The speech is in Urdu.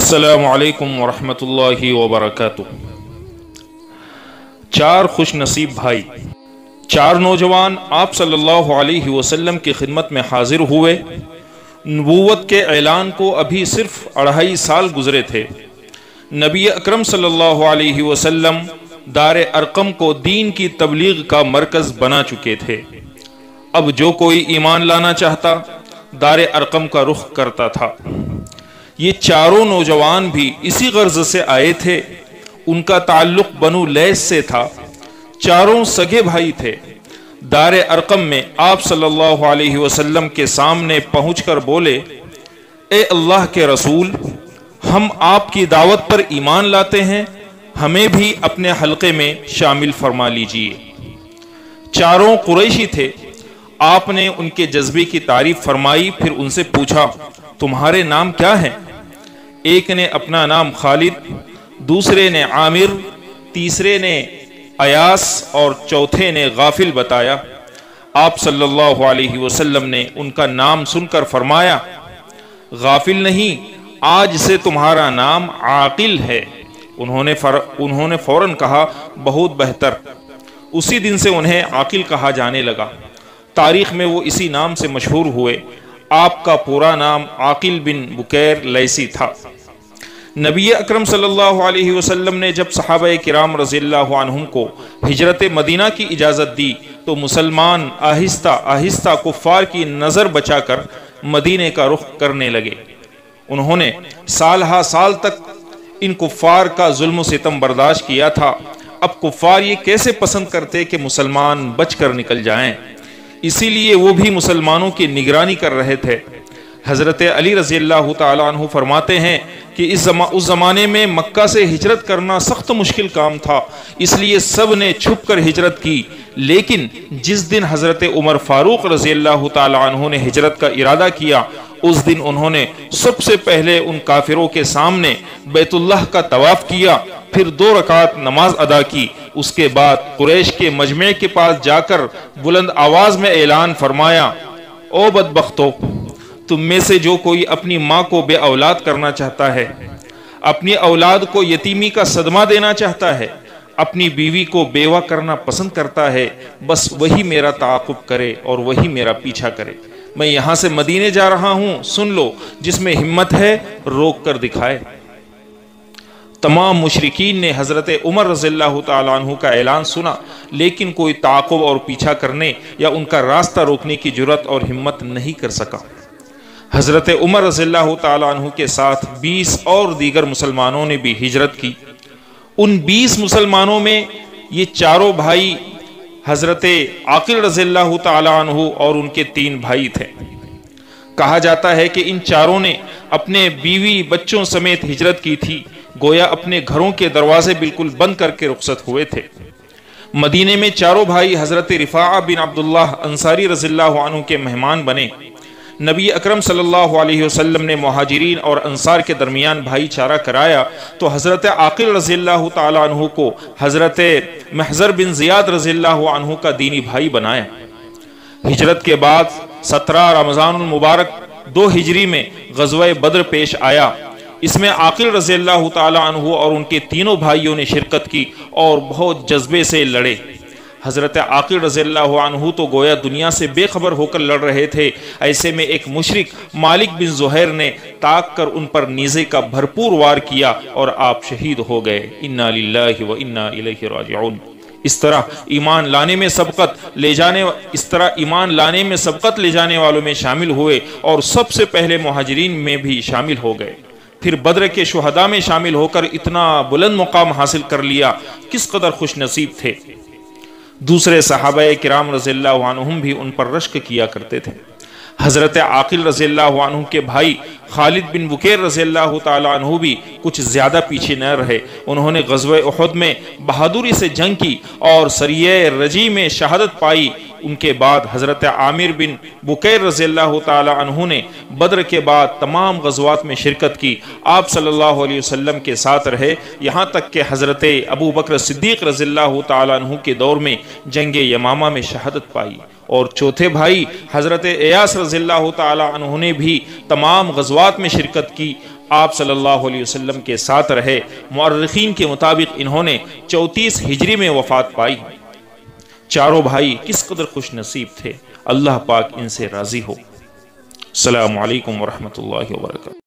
السلام علیکم ورحمۃ اللہ وبرکاتہ۔ چار خوش نصیب بھائی، چار نوجوان آپ صلی اللہ علیہ وسلم کی خدمت میں حاضر ہوئے۔ نبوت کے اعلان کو ابھی صرف 2.5 سال گزرے تھے۔ نبی اکرم صلی اللہ علیہ وسلم دار ارقم کو دین کی تبلیغ کا مرکز بنا چکے تھے۔ اب جو کوئی ایمان لانا چاہتا دار ارقم کا رخ کرتا تھا۔ یہ چاروں نوجوان بھی اسی غرض سے آئے تھے۔ ان کا تعلق بنو لیث سے تھا، چاروں سگے بھائی تھے۔ دار ارقم میں آپ صلی اللہ علیہ وسلم کے سامنے پہنچ کر بولے، اے اللہ کے رسول، ہم آپ کی دعوت پر ایمان لاتے ہیں، ہمیں بھی اپنے حلقے میں شامل فرما لیجئے۔ چاروں قریشی تھے۔ آپ نے ان کے جذبے کی تعریف فرمائی، پھر ان سے پوچھا، تمہارے نام کیا ہیں؟ ایک نے اپنا نام خالد، دوسرے نے عامر، تیسرے نے ایاس اور چوتھے نے غافل بتایا۔ آپ صلی اللہ علیہ وسلم نے ان کا نام سن کر فرمایا، غافل نہیں، آج سے تمہارا نام عاقل ہے۔ انہوں نے فوراً کہا، بہت بہتر۔ اسی دن سے انہیں عاقل کہا جانے لگا۔ تاریخ میں وہ اسی نام سے مشہور ہوئے۔ آپ کا پورا نام عاقل بن بکیر لیثی تھا۔ نبی اکرم صلی اللہ علیہ وسلم نے جب صحابہ کرام رضی اللہ عنہم کو ہجرت مدینہ کی اجازت دی تو مسلمان آہستہ آہستہ کفار کی نظر بچا کر مدینے کا رخ کرنے لگے۔ انہوں نے سال ہا سال تک ان کفار کا ظلم و ستم برداشت کیا تھا۔ اب کفار یہ کیسے پسند کرتے کہ مسلمان بچ کر نکل جائیں، اسی لیے وہ بھی مسلمانوں کی نگرانی کر رہے تھے۔ حضرت علی رضی اللہ تعالیٰ عنہ فرماتے ہیں کہ اس زمانے میں مکہ سے ہجرت کرنا سخت مشکل کام تھا، اس لیے سب نے چھپ کر ہجرت کی۔ لیکن جس دن حضرت عمر فاروق رضی اللہ تعالیٰ عنہ نے ہجرت کا ارادہ کیا، اس دن انہوں نے سب سے پہلے ان کافروں کے سامنے بیت اللہ کا طواف کیا، پھر 2 رکعت نماز ادا کی۔ اس کے بعد قریش کے مجمع کے پاس جا کر بلند آواز میں اعلان فرمایا، او بدبختو، تم میں سے جو کوئی اپنی ماں کو بے اولاد کرنا چاہتا ہے، اپنی اولاد کو یتیمی کا صدمہ دینا چاہتا ہے، اپنی بیوی کو بیوہ کرنا پسند کرتا ہے، بس وہی میرا تعاقب کرے اور وہی میرا پیچھا کرے۔ میں یہاں سے مدینے جا رہا ہوں، سن لو، جس میں ہمت ہے روک کر دکھائے۔ تمام مشرکین نے حضرت عمر رضی اللہ تعالیٰ عنہ کا اعلان سنا، لیکن کوئی تعاقب اور پیچھا کرنے یا ان کا راستہ روکنے کی جرات اور ہمت نہیں کر سکا۔ حضرت عمر رضی اللہ تعالیٰ عنہ کے ساتھ 20 اور دیگر مسلمانوں نے بھی ہجرت کی۔ ان 20 مسلمانوں میں یہ چاروں بھائی حضرت عاقل رضی اللہ تعالیٰ عنہ اور ان کے 3 بھائی تھے۔ کہا جاتا ہے کہ ان چاروں نے اپنے بیوی بچوں سمیت ہجرت کی تھی، گویا اپنے گھروں کے دروازے بالکل بند کر کے رخصت ہوئے تھے۔ مدینے میں چاروں بھائی حضرت رفاعہ بن عبداللہ انصاری رضی اللہ عنہ کے مہمان بنے۔ نبی اکرم صلی اللہ علیہ وسلم نے مہاجرین اور انصار کے درمیان بھائی چارہ کرایا تو حضرت عاقل رضی اللہ تعالیٰ عنہ کو حضرت محضر بن زیاد رضی اللہ عنہ کا دینی بھائی بنایا۔ ہجرت کے بعد 17 رمضان المبارک 2 ہجری میں غزوہ بدر پیش آیا۔ اس میں عاقل رضی اللہ تعالیٰ عنہ اور ان کے تینوں بھائیوں نے شرکت کی اور بہت جذبے سے لڑے۔ حضرت عاقل رضی اللہ عنہ تو گویا دنیا سے بے خبر ہو کر لڑ رہے تھے۔ ایسے میں ایک مشرک مالک بن زہیر نے تاک کر ان پر نیزے کا بھرپور وار کیا اور آپ شہید ہو گئے۔ انا للہ و انا الیہ راجعون۔ اس طرح ایمان لانے میں سبقت لے جانے والوں میں شامل ہوئے اور سب سے پہلے مہاجرین میں بھی شامل ہو گئے۔ پھر بدر کے شہداء میں شامل ہو کر اتنا بلند مقام حاصل کر لیا، کس قدر خوش نصیب تھے۔ دوسرے صحابہ کرام رضی اللہ عنہم بھی ان پر رشک کیا کرتے تھے۔ حضرت عاقل رضی اللہ عنہ کے بھائی خالد بن بکیر رضی اللہ تعالیٰ عنہ بھی کچھ زیادہ پیچھے نہ رہے۔ انہوں نے غزوہ احد میں بہادری سے جنگ کی اور سریہ رجی میں شہادت پائی۔ ان کے بعد حضرت عامر بن بکیر رضی اللہ تعالیٰ عنہ نے بدر کے بعد تمام غزوات میں شرکت کی۔ آپ صلی اللہ علیہ وسلم کے ساتھ رہے، یہاں تک کہ حضرت ابو بکر صدیق رضی اللہ تعالیٰ عنہ کے دور میں جنگ یمامہ میں شہادت پائی۔ اور چوتھے بھائی حضرت ایاس رضی اللہ تعالی عنہ نے بھی تمام غزوات میں شرکت کی۔ آپ صلی اللہ علیہ وسلم کے ساتھ رہے۔ مورخین کے مطابق انہوں نے 34 ہجری میں وفات پائی۔ چاروں بھائی کس قدر خوش نصیب تھے، اللہ پاک ان سے راضی ہو۔ السلام علیکم ورحمۃ اللہ وبرکاتہ۔